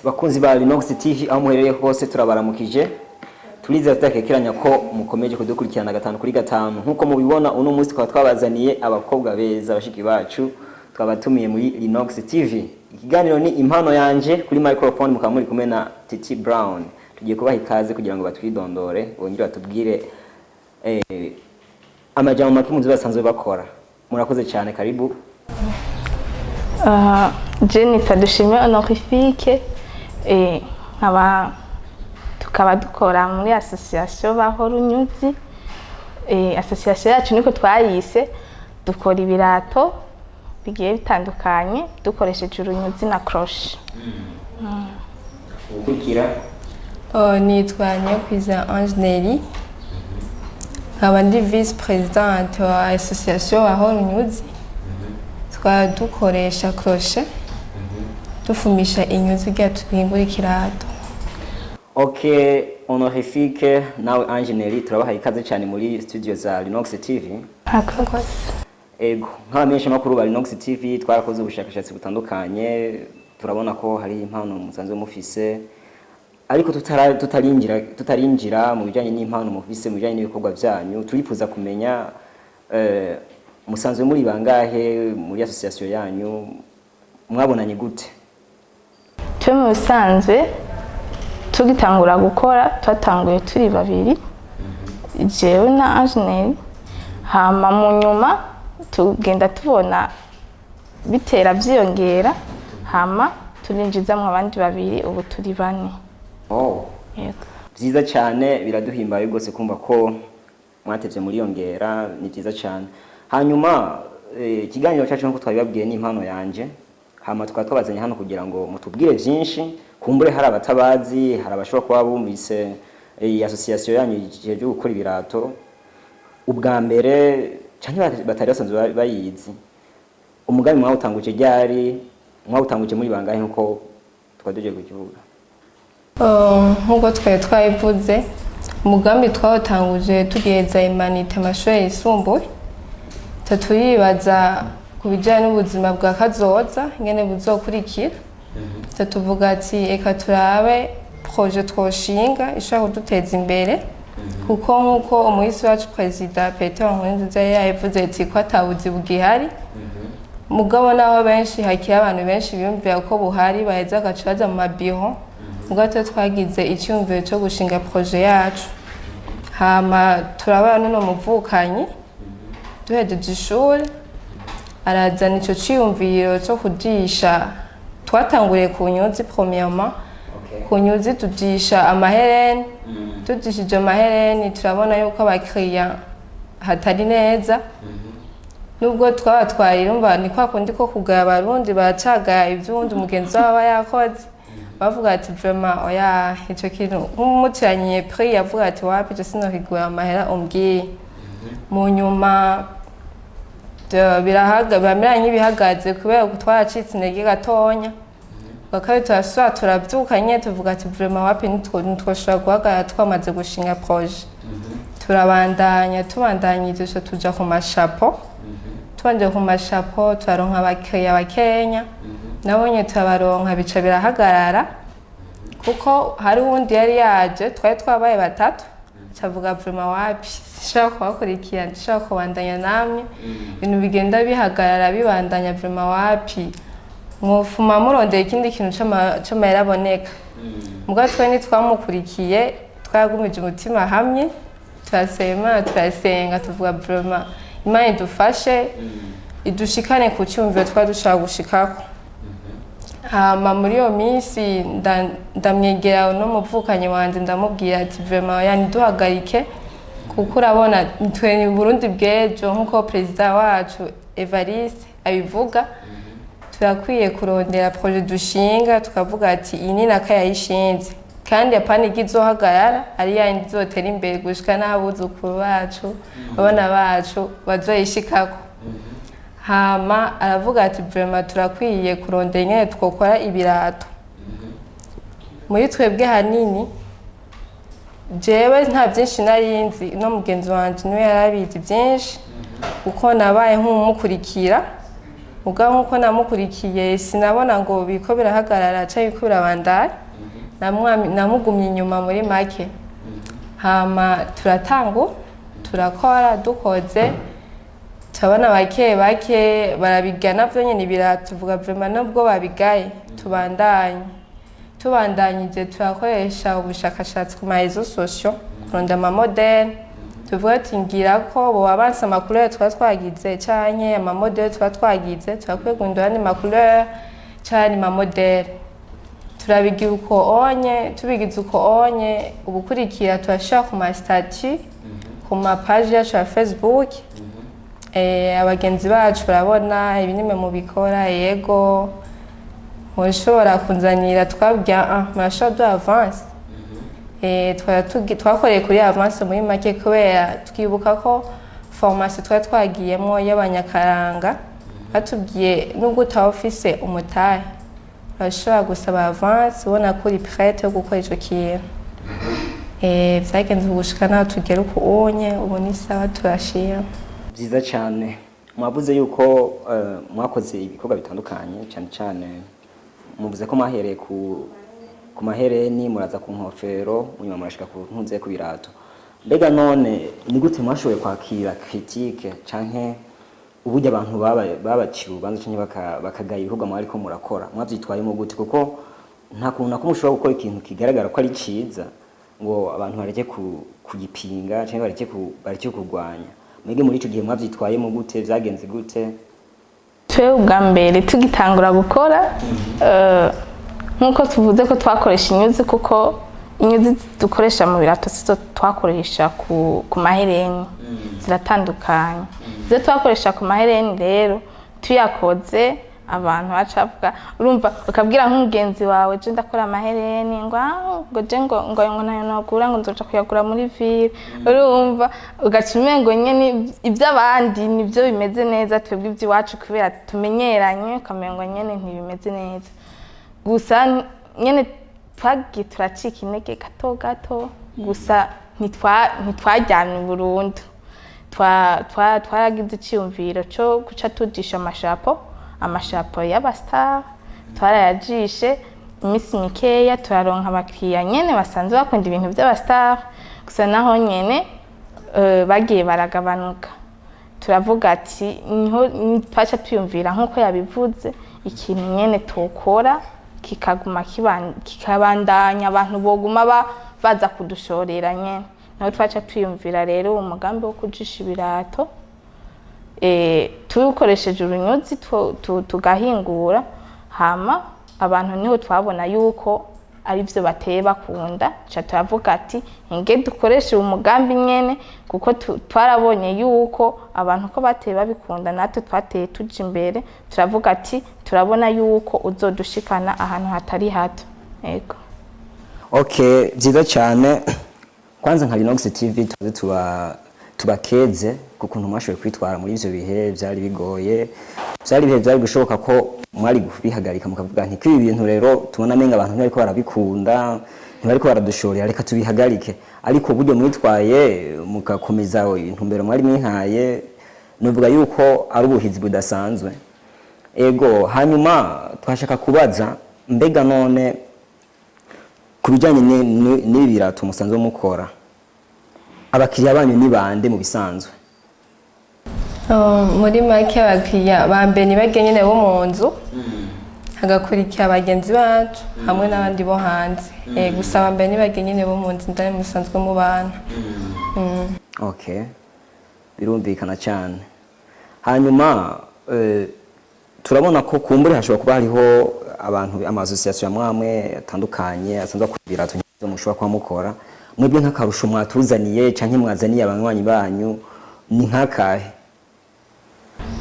bakunzi ba Linox TV aho muherereye hose turabaramukije turizera tudakekeranya ko mukomeje kudukurikirana 5 kuri 5 nkuko mubibona uno munsi kwa twabazaniye abakobwa beza bashiki bacu twabatumiye muri Linox TV. Ikiganiro ni impano yanje kuri microphone mukaba muri kumwe na Titi Brown. Tugiye kubaha ikaze kugira ngo batwidondore bongere batubwire amajambo makimunzi basanzwe bakora. Murakoze cyane, karibu. Jennifer dushime honorifique tukaba dukora muri association baho Munyuzi. Association yacu niko twayise dukora ibirato bigiye bitandukanye dukoresheje urunyuzi na crochet. Ukira nitwa Nyakwiza Angeneri, nkaba ndi vice presidente wa association baho Munyuzi. Dukoresha crochet dufumisha inyuzi byacu Bahingura ikirato. Okay, honorifique nawe Angeneri turabaha ikaze cyane muri studio za Linox TV. Ego, nk'abamenyesha makuru ba Linox TV twarakoze ubushakashatsi butandukanye, turabona ko hari impano musanzwe mufise, ariko tutarinjira mu bijanye n'impano mufise mu bijanye n'ibikorwa byanyu. Turifuza kumenya musanzwe muri bangahe muri association yanyu, mwabonanye gute? Twe mu bisanzwe tugitangura gukora twatanguye turi babiri, jewe na Angeneri, hama mu nyuma tugenda tubona bitera byiyongera, hama turinjizamwe abandi babiri, ubu turi bane. Oh, yego, byiza cyane, biraduhimbaye rwose kumva ko mwatevye muri yongera, ni byiza cyane. Hanyuma ikiganiro cyacu nko twabibabwiye ni impano yanje, hama twabazanye hano kugira ngo mutubwire byinshi, kumbure hari abatabazi, hari abashobora kuba bumvise iyi association yanyu igihe gukora ibirato ubwa mbere cyane batari basanzwe bayizi. Umugambi mwawutanguje ryari, mwawutanguje muri bangahe nko twadoje kukivuga? Nkuko twayivuze, umugambi twawutanguje tugeza imanite amashuri yisumbuye, turibaza ku bijyanye n'ubuzima bwa kazoza ingene buzokurikira. Tuvuga ati eka turabe projet twoshinga ishaka kuduteza imbere, kuko nkuko umuhisi wacu President Petero Nkurunziza yavuze ati ko atabuzi bugihari, mugabo naho benshi hakiri abantu benshi biyumvira ko buhari baheza agacaza mu mabiro. Mugato twagize icyumviro cyo gushinga projet yacu, hama turabana no muvukanyi duhejeje ishuri arazana ico cyumviro cyo kudisha. Twatanguriye ku nyuzi premièrement, ku nyuzi tudisha amahereni, tudishije amahereni turabona yuko abakiriya hatari neza, nubwo twabatwaye urumva ni kwa kundi ko kugaya abarundi bacagaya ivyundi umugenzi wabo yakoze, bavuga ati vraiment oya ico kintu nk'umutiranye prix yavuga ati wapi je sinokigura amahera umbwiye. Mu nyuma bamera nk'ibihagaze kubera twacitse intege gatonya, bakaba turabyukanye tuvuga ati vraiment wapi ntitwoshobora guhagarara twamaze gushinga projet. Tubandanyije tuja ku mashapo, tubanje ku mashapo turaronka abakiriya bakenya, nabonye turabaronka bica birahagarara kuko hari uwundi yari yaje, twari twabaye batatu, cavuga vraiment wapi shaka kubakurikira, ndashaka kubandanya namwe, ibintu bigenda bihagarara bibandanya vraiment wapi mwufuma murondera ikindi kintu c'amahera aboneka. Mugabo twe nitwamukurikiye twagumije umutima hamwe, turasenga tuvuga vraiment Imana idufashe idushikane ku cyumviro twadushaka gushikako. Hama muri iyo minsi ndamwegera no muvukanye wanje ndamubwira ati vraiment yani duhagarike, kuko urabona twe mu Burundi bw'ejo nkuko president wacu Evariste abivuga, turakwiye kurondera projet dushinga tukavuga ati iyi ni nakaya yishinze, kandi apana igizohagarara ari yandi izotera imbere gushika n'abuzukuru bacu abana bacu bazoyishikako. Hama aravuga ati vraiment turakwiye kurondera ingene twokora ibirato. Muri twebwe hanini jewe nta byinshi narinzi, no mugenzi wanje niwe yarabizi byinshi kuko nabaye nk'umukurikira, ubwo nkuko namukurikiye sinabona ngo biko birahagarara cyangwa biko birabandanya namugumye inyuma muri make hama turakora dukoze turabona bake barabigana byo nyine ibirato tuvuga vraiment nubwo babigaye tubandanyije turakoresha ubushakashatsi ku marezo sociaux kuronda amamodeli tuvuga ati ngira ko bo abanza amacouleur twagize canke amamodeli twagize turakwiye guhindura andi macouleur canke amamodeli turabigira uko onye tubigize uko onye ubukurikira turashaka ku ma statut ku ma page yacu ya Facebook abagenzi bacu barabona ibinime mu bikora yego mushobora kunzanira twabya murashobora avance twakoreye kuri avance muri make kubera twibuka ko formation twagiyemo y'abanyakaranga batubwiye nubwo utaba ufise umutahe urashobora gusaba avance ubona ko uri prête yo gukora ico kintu vyagenze gushika naho tugera uko onye ubu ni sawa turashira byiza cyane mwavuze yuko mwakoze ibikorwa bitandukanye cyane muvuze ko mahereye ku mahereni muraza ku nkofero munyuma murashika ku ntunze ku birato mbega none ni gute mwashoboye kwakira critique canke uburyo abantu babacira urubanza canke bakagaya ibikorwa mwari ko murakora mwavyitwayemo gute kuko nta kuntu nako mushobora gukora ikintu kigaragara ko ari ciza ngo abantu bareke kugipinga canke bareke kurwanya mwege muri ico gihe mwavyitwayemo gute vyagenze gute twe ubwa mbere tugitangura gukora nkuko tuvuze ko twakoresha inyuzi kuko inyuzi dukoresha mu birato sizo twakoresha ku mahereni ziratandukanye izo twakoresha ku mahereni rero tuyakoze abantu bacavuga urumva ukabwira nk'umugenzi wawe je ndakora amahereni ngo je ngo nayo nagura ngo nzoca kuyagura muri ville urumva ugacimengo nyene iby'abandi nibyo bimeze neza twebwe iby'iwacu kubera tumenyeranye ukamengo nyene ntibimeze neza gusa nyene twagiye turacika intege gato gusa ntitwajyana burundu twaragize icyumviro cyo guca tudisha amashapo y'abastar twarayajishe iminsi mikeya turaronka abakiriya nyene basanzwe bakunda ibintu by'abastar gusa naho nyene bagiye baragabanuka turavuga ati niho twaca tuyumvira nkuko yabivuze ikintu nyene tukora kikaguma kikabandanya abantu boguma baza kudushorera nyene naho twaca tuyumvira rero umugambi wo kujisha ibirato tukoresheje urunyuzi tugahingura hama abantu niho twabona yuko ari byo bateye bakunda cha turavuga ati inge dukoreshe umugambi nyene kuko twarabonye yuko abantu ko bateye babikunda natwe twateye tuje imbere turavuga ati turabona yuko uzodushikana ahantu hatari hato yego okay byiza cyane kwanza nka Linox TV tubakeze kukuntu mwashoboye kwitwara muri ivyo bihe byari bigoye byari gushoboka ko mwari gubihagarika mukavuga nti kwibi bintu rero tubona menga abantu bariko barabikunda ntibariko baradushorera reka tubihagarike ariko buryo mwitwaye mukakomeza intumbero mwari mwintaye nuvuga yuko ari ubuhizi budasanzwe ego hanyuma twashaka kubaza mbega none kubijanye n'ibirato musanzwe mukora abakiriya banyu ni bande mu bisanzwe muri make abakiriya bambe ni bagenyene bo mu nzu hagakurikira abagenzi bacu hamwe n'abandi bo hanze gusa bambe ni bagenyene bo mu nzu ndani musanzwe mu bana okay birumvikana cyane hanyuma turabona ko kumbure hashobora kuba hariho abantu amasosiyasiyo amwe atandukanye asanzwe akubira ibirato mushobora kuba mukora mwebwe nk'akarusho mwatuzaniye canke mwazaniye abanywanyi banyu ni nkakahe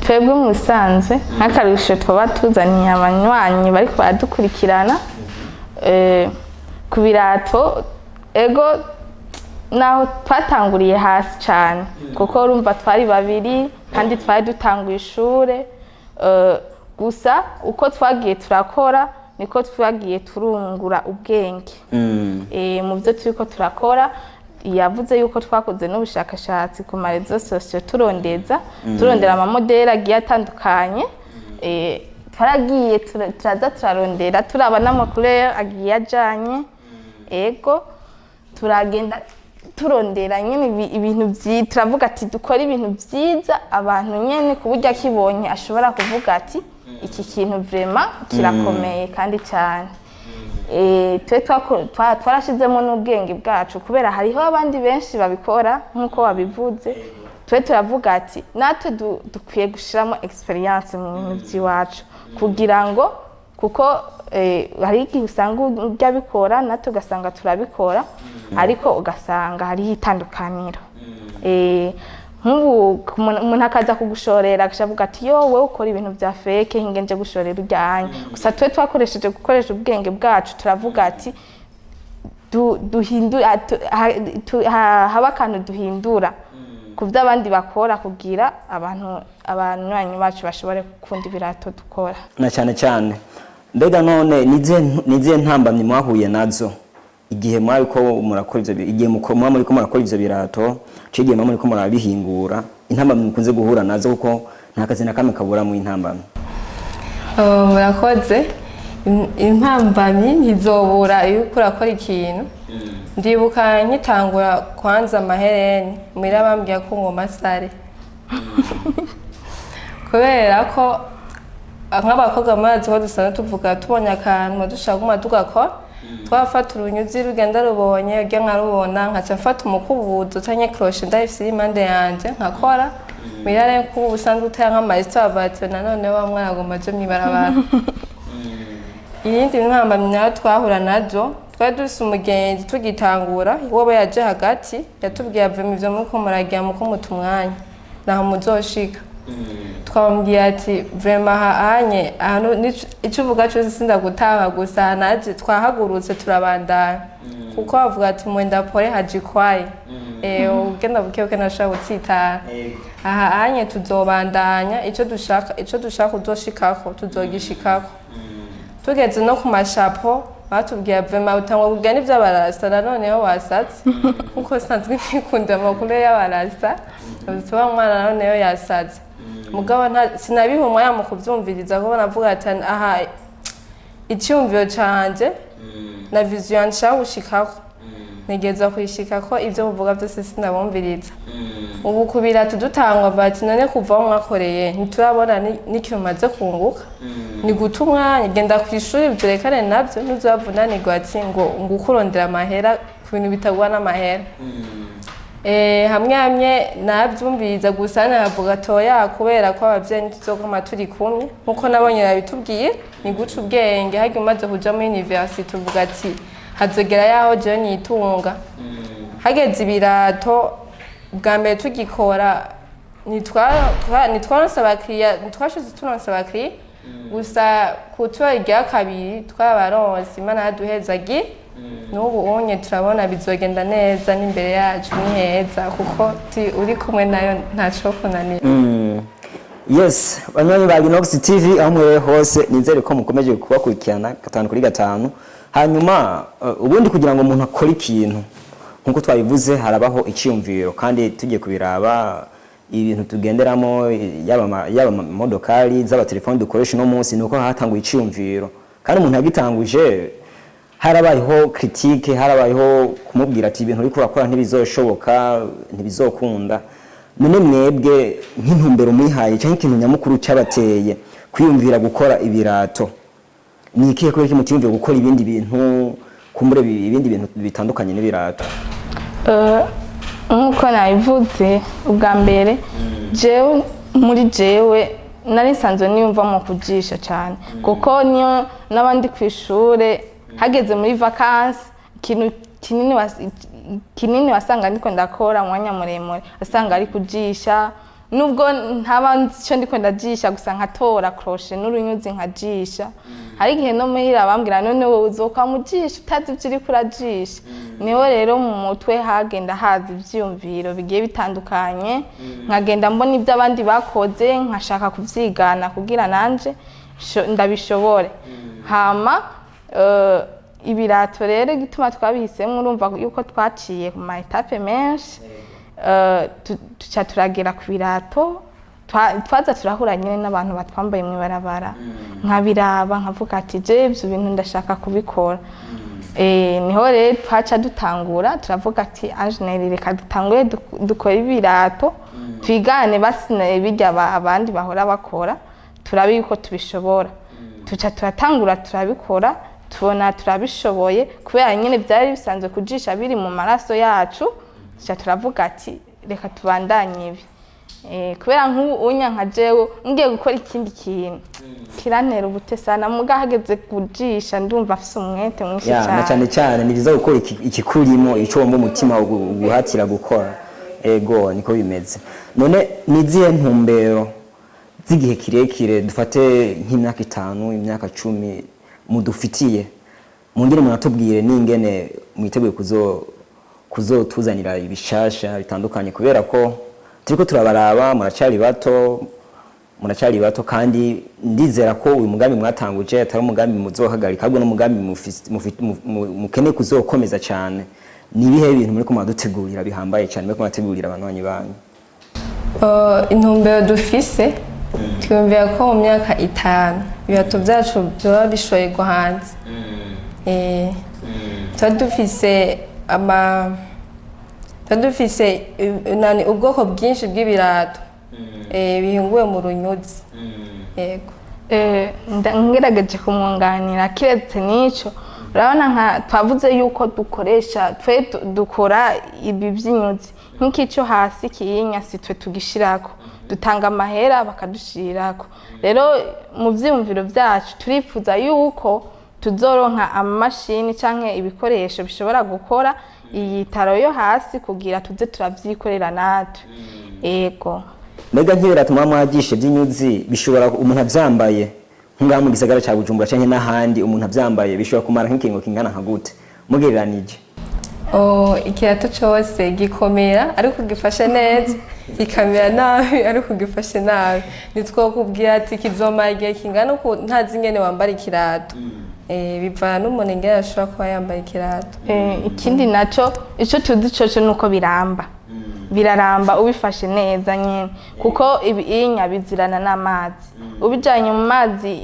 twebwe musanze nk'akarusho twaba tuzaniye abanywanyi bariko baradukurikirana ku birato ego naho twatanguriye hasi cyane kuko urumva twari babiri kandi twari dutanguye ishure gusa uko twagiye turakora niko twagiye turungura ubwenge mu byo turiko turakora yavuze yuko twakoze n'ubushakashatsi ku marezo sociaux turondera amamodeli agiye atandukanye twaragiye turaza turarondera turaba n'amakuru agiye ajanye ego turagenda turondera nyene ibintu vyiza turavuga ati dukora ibintu vyiza abantu nyene ku buryo akibonye ashobora kuvuga ati iki kintu vraiment kirakomeye kandi cyane twe twarashizemo n'ubwenge bwacu kubera hariho abandi benshi babikora nk'uko wabivuze twe turavuga ati natwe dukwiye gushiramo experience mu bintu by'iwacu kugira ngo kuko hari igihe usanga ujya bikora natwe ugasanga turabikora ariko ugasanga hariho itandukaniro nk'ubu umuntu akaza kugushorera agashavuga ati yo wowe ukora ibintu bya fake hingenje gushorera ujyanye gusa twe twakoresheje gukoresha ubwenge bwacu turavuga ati haba akantu duhindura ku byo abandi bakora kugira abanywanyi bacu bashobore gukunda ibirato dukora na cyane cyane mbega none nizihe ntambamye mwahuye nazo igihe mwari ko murakora ivyo igihe muri ko murakora ivyo birato cigiye muri ko murabihingura intambamye mukunze guhura nazo kuko nta kazi na kamwe kabura mu intambamye murakoze intambamye ntizobura iyo urakora ikintu ndibuka nkitangura kwanza amahereni mwira bambwiye ko ngoma sare kubera ko nk'abakobwa mazi ho dusana tuvuga tubonye akantu dushaka guma tugakora twafata urunyuzi rugenda rubonye ujya nkarubona nkaca mfata umukubuzo canke crochet ndayifise impande yanje nkakora mirare ko ubusanzwe utaya nk'amayisita avatse nanone wa mwana agomba aje mwibarabara iyindi ntambamye nayo twahura nazo twari dufise umugenzi tugitangura wowe yaje hagati yatubwiye avemo ivyo muko muragira muko mutumwanya naho muzoshika twambwiye ati vraiment hanye icyo uvuga cyose sindagutanga gusa naje twahagurutse turabandana kuko bavuga ati mwenda pore hajikwaye ugenda buke nashaka gutsitara aha hanye tuzobandanya icyo dushaka uzoshikako tuzogishikako tugeze no ku mashapo batubwiye vraiment utangwa kugana ivyo barasta noneho wasatse kuko sanzwe nikunda amakuru y'abarasta tuba mwana noneho yasatse mugabo sinabihumwa yamu kuvyumviriza ko navuga ati aha icyumviro canje na vision nshaka gushikako nigeza kwishikako ivyo buvuga byose sinabumviriza ubu kubira tudutangwa bati none kuva mwakoreye ntiturabona n'ikintu maze kunguka ni gutumwa ngenda kwishuri byerekane nabyo ntuzavunanirwa ati ngo ngukurondera amahera ku bintu bitagwa n'amahera hamwe nabyumviriza gusa navuga toya kubera ko abavyeyi ntizokoma turi kumwe nkuko nabonye babitubwiye ni guca ubwenge hagi umaze kuja muri university uvuga ati hazogera yaho je nitunga hageze ibirato bwa mbere tugikora nitwaronse abakiriya ntitwashize turonse abakiriya gusa kutura irya kabiri twabaronse imana yaduhezagi n'ubu unye turabona bizogenda neza n'imbere yacu ni heza kuko uri kumwe nayo ntaco kunanira yes banywanyi ba Binox TV aho mwe hose nizere ko mukomeje kubakurikirana 5 kuri 5 hanyuma ubundi kugira ngo umuntu akore ikintu nkuko twabivuze harabaho iciyumviro kandi tugiye kubiraba ibintu tugenderamo yaba modokari z'aba telefone dukoresha no munsi nuko hatanguye iciyumviro kandi umuntu yagitanguje harabayeho critique harabayeho kumubwira ati ibintu uri kurakora ntibizoshoboka ntibizokunda none mwebwe nk'intumbero muyihaye cyangwa ikintu nyamukuru cyabateye kwiyumvira gukora ibirato ni ikihe ko kimutiyumvira gukora ibindi bintu kumbure ibindi bintu bitandukanye n'ibirato nkuko nabivuze ubwa mbere jewe nari nsanzwe niyumva mu kujisha cyane kuko niyo n'abandi ku ishure hageze muri vacances ikintu kinini wasanga ndiko ndakora mwanya muremure asanga ari kujisha nubwo ntabanzi cyo ndiko ndajisha gusa nkatora crochet n'urunyuzi nkajisha hari igihe no muhira bambwira none wowe uzoka mujisha utazi ivyo uri kurajisha niho rero mu mutwe hagenda haza ivyumviro bigiye bitandukanye nkagenda mbona ibyo abandi bakoze nkashaka kuvyigana kugira nanje ndabishobore hama ibirato rero gituma twabihisemo urumva yuko twaciye ku ma etape menshi tuca turagera ku birato twaza turahura nyine n'abantu batwambaye mu ibarabara nkabiraba nkavuga ati je ibyo bintu ndashaka kubikora. Niho rero twaca dutangura turavuga ati Angeneri reka dutangure dukora ibirato twigane basine bijya abandi bahora bakora turabe yuko tubishobora. Tuca turatangura turabikora tubona turabishoboye kubera nyine byari bisanzwe kujisha biri mu maraso yacu. Tuca turavuga ati reka tubandanye ibi. Kubera nk'unya nka jewe ngiye gukora ikindi kintu kirantera ubutesana muga hageze kujisha ndumva afise umwete mwinshi cyane. Cyane cyane ni biza gukora ikikurimo ico wumva umutima guhatira gukora. Ego niko bimeze. None nizihe ntumbero z'igihe kirekire dufate nk'imyaka 5 imyaka 10 mudufitiye mungire munatubwire n'ingene mwiteguye kuzotuzanira ibishasha bitandukanye kubera ko turiko turabaraba muracari bato kandi ndizera ko uyu mugambi mwatanguje atari umugambi muzohagarika ahubwo n'umugambi mukene kuzokomeza cyane. Ni ibihe bintu muri ko mwadutegurira bihambaye cyane muri ko mwategurira abanywanyi banyu? Intumbero dufise twumvira ko mu myaka 5 ibirato byacu byoba bishoyerwa hanze. Tadufise ubwoko bwinshi bw'ibirato bihinguwe mu runyuzi. Yego ngerageje kumwunganira kiretse nico urabona nka twavuze yuko dukora ibi by'inyuzi nk'ikico hasi kiyinya si twe tugishirako dutanga amahera bakadushirako. Rero mu vyumviro byacu turifuza yuko tuzoronka amamashini canke ibikoresho bishobora gukora iyi taro yo hasi kugira tuze turavyikorera natwe. Ego Mega nk'ibirato mwagishe by'inyuzi bishobora umuntu avyambaye nk'ngaha mu gisagara ca Bujumbura canke n'ahandi umuntu avyambaye bishobora kumara nk'ikingo kingana nka gute mugereranije? Ikirato cyose gikomera ariko gifashe neza gikamera nabi ariko gifashe nabi nitwokubwira ati kizomara igihe kingana uko ntazi ingene wambara ikirato. Bivana n'umuntu ingene ashobora kuba yambaye ikirato. Ikindi naco ico tuzi coco nuko biraramba ubifashe neza nyene kuko ibinya bizirana n'amazi ubijanye mu mazi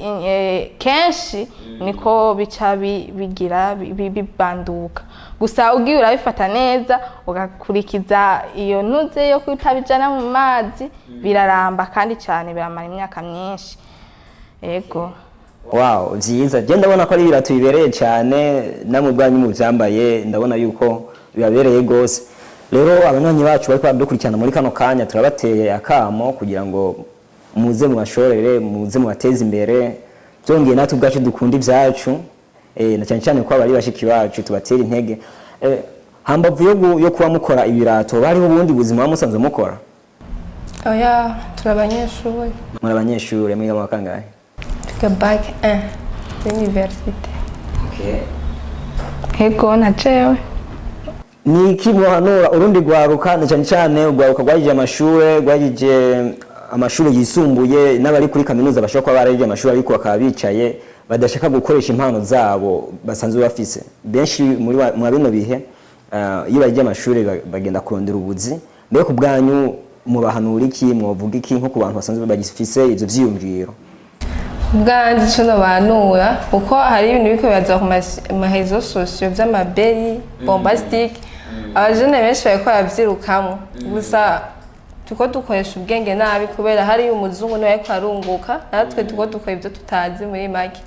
kenshi niko bica bigira bibanduka. Gusa ugiye urabifata neza ugakurikiza iyo ntuze yo kutabijana mu mazi biraramba kandi cyane biramara imyaka myinshi. Ego Wow, byiza. Je ndabona ko ari ibirato bibereye cyane namwe bwanyu mu byambaye ndabona yuko bibabereye gose. Rero abanywanyi bacu bari kwadukurikirana muri kano kanya turabateye akamo kugira ngo muze mu bashorere muze mu bateze imbere byongeye natwe ubwacu dukunda ibyacu na cyane cyane ko abari bashiki bacu tubatera intege. Hambavu yo kuba mukora ibirato bari ubundi buzima musanzwe mukora? Oya turabanyeshuri. Muri abanyeshuri mwiga mu kangahe? Bac 1 université. Ego na jewe ni kimuhanura urundi gwaruka cyane cyane ugwaruka gwagije amashuri yisumbuye n'abari kuri kaminuza bashobora kuba bararije amashuri ariko bakaba bicaye badashaka gukoresha impano zabo basanzwe bafise. Benshi muri bino bihe iyo bagiye amashuri bagenda kurondera ubuzi. Mbere ku bwanyu mubahanura iki mwovuga iki nko ku bantu basanzwe bagifise ivyo vyiyumviro? Ubwanjye cyo nabanura uko hari ibintu biko bibaza ku mahezo sociaux vy'amaberi bombastic abajene benshi bariko bavyirukamo gusa tuko dukoresha ubwenge nabi kubera hari umuzungu nawe ariko arunguka natwe tuko dukora ibyo tutazi muri make.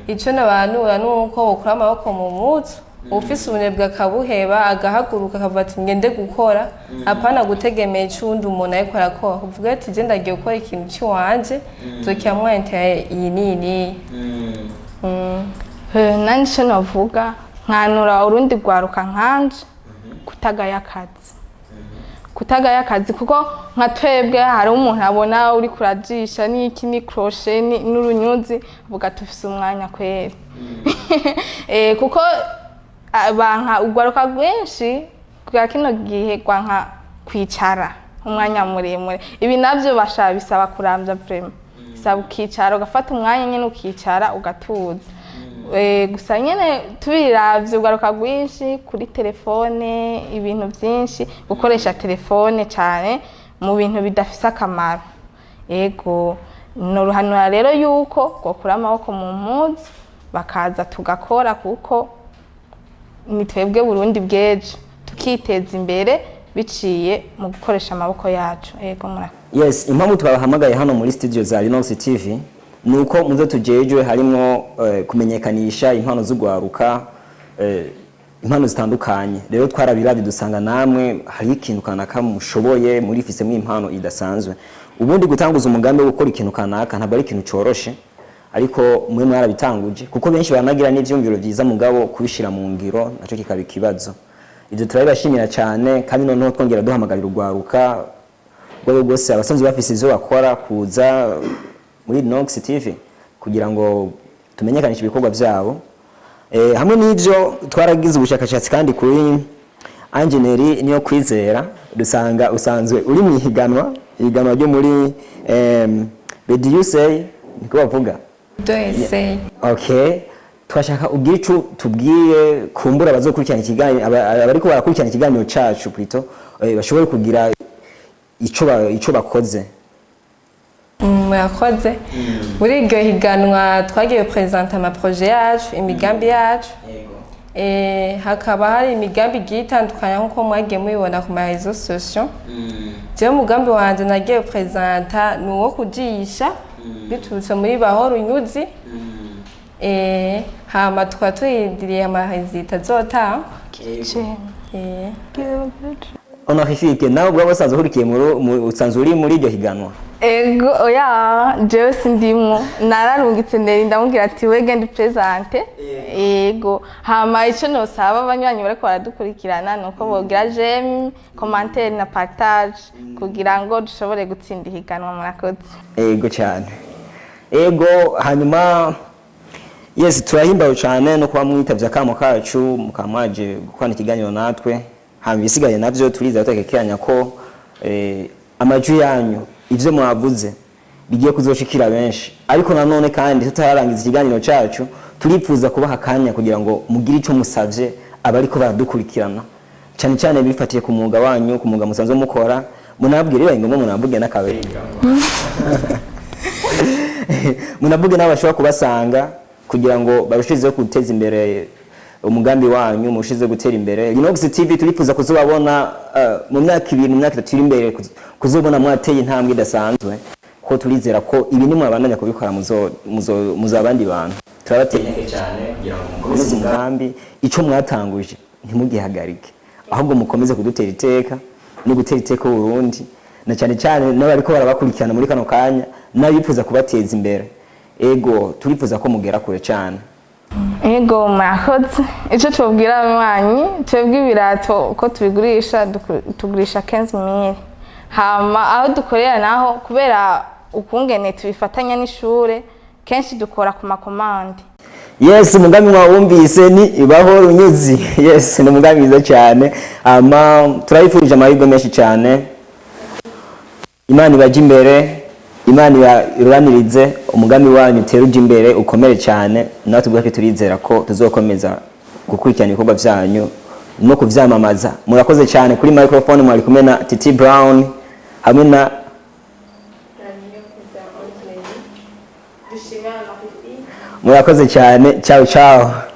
Ico nabanura nuko ukora amaboko mu mutsi ufise ubunebwe akabuheba agahaguruka akavuga ati ngende gukora apana gutegemeye cyundi umuntu ariko arakora kuvuga ati je ndagiye gukora ikintu cy'iwanje zokiamwa inteye iyi nini. Nani cyo navuga nkanura urundi gwaruka nkanje kutagaya akazi kuko nka twebwe hari umuntu abona uri kurajisha n'iki ni crochet n'urunyuzi avuga tufise umwanya kweri. Kuko banka ugwaruka rwinshi kwa kino gihe gwanka kwicara umwanya muremure ibi navyo bisaba kuramvya vraiment bisaba ukicara ugafata umwanya nyene ukicara ugatuza. Gusa nyene tubiravye ugwaruka rwinshi kuri telefone ibintu byinshi gukoresha telefone cyane mu bintu bidafise akamaro. yego noruhanura rero yuko gokura amaboko mu mpuzu bakaza tugakora kuko ni twebwe Burundi bweje tukiteza imbere biciye mu gukoresha amaboko yacu yego mura. Yes, impamvu twabahamagaye hano muri studio za Linux TV nuko muzo tujejwe harimo kumenyekanisha impano z'ugwaruka impano zitandukanye. Rero twarabirabi dusanga namwe hari ikintu kanaka mushoboye muri fisemo impano idasanzwe. Ubundi gutanguza umugambi wo gukora ikintu kanaka ntabwo ari ikintu coroshe, ariko mwe mwarabitanguje kuko benshi banagira n'ivyumviro byiza mugabo kubishira mu ngiro naco kikaba ikibazo. Ibyo turabashimira cyane kandi noneho twongera duhamagarira ugwaruka rwego rwose abasanzwe bafise ivyo bakora kuza muri Nox TV kugira ngo tumenyekanishe ibikorwa byabo. Hamwe n'ivyo twaragize ubushakashatsi kandi kuri Angeneri niyo kwizera dusanga usanzwe uri mu higanwa ryo muri Radio Say niko bavuga say. Okay, twashaka ubwicu tubwiye kumbura bazokurikirana ikiganiro abariko barakurikirana ikiganiro cacu plutôt bashobore kugira ico bakoze. Murakoze. Muri iryo higanwa twagiye presenter ama projet yacu, imigambi yacu. Hakaba hari imigambi igiye itandukanye nkuko mwagiye mubibona ku ma réseaux sociaux. Jewe umugambi wanje nagiye presenter ni uwo kujisha biturutse muri Munyuzi. Hama tukaba tuyidiriye ama résultats azotanga. Honorifique nawe bwa basanzwe hurikiye usanzwe uri muri iryo higanwa. Ego oya jewe sindimwo nararungitse ndamubwira ati we genda presente. Ego hama ico nosaba abanywanyi bariko baradukurikirana nuko bogira j'aime, commentaire na partage kugira ngo dushobore gutsinda ihiganwa murakoze. Ego cyane. Ego hanyuma yes turahimbaye cyane no kuba mwitavye akamo kacu mukamaje gukwana ikiganiro natwe. Hama bisigaye navyo turiza gutekekeranya ko amajwi yanyu ivyo mwavuze bigiye kuzoshikira benshi, ariko nanone kandi tutarangiza ikiganiro cacu turipfuza kubaha kanya kugira ngo mugire ico musavye abariko baradukurikirana cyane cyane bifatiye ku mwuga wanyu, ku mwuga musanzwe mukora. Munabwire rero ngo munabwire n'akabenga munabwire n'abashobora kubasanga kugira ngo barushizeho guteza imbere umugambi wanyu, mushize gutera imbere. Linux TV turifuza kuzobabona mu myaka 2 mu myaka 3 imbere, kuzobona mwateye intambwe idasanzwe ko turizera ko ibi ni mwabandanya kubikora muzo abandi bantu. Turabatenye cyane kugira ngo mukomeze umugambi ico mwatanguje ntimugihagarike, ahubwo mukomeze kudutera iteka no gutera iteka Burundi, na cyane cyane n'abariko barabakurikirana muri kano kanya nabifuza kubateza imbere. Ego turifuza ko mugera kure cyane. Ego murakoze. Ico tubwira abanywanyi twebwe ibirato ko tubigurisha tugurisha 15,000. Hama aho dukorera naho kubera ukungene tubifatanya n'ishure kenshi dukora ku makomande. Yes, umugambi mwawumvise ni ibaho Munyuzi. Yes, ni umugambi mwiza cyane. Turayifurije amahirwe menshi cyane. Imana ibaje imbere, Imana iruranirize umugambi wanyu teruje imbere ukomere cyane. Natwe bwake turizera ko tuzokomeza gukurikirana ibikorwa byanyu no kuvyamamaza. Murakoze cyane. Kuri microphone mwari kumwe na Titi Brown hamwe na murakoze cyane. Ciao ciao.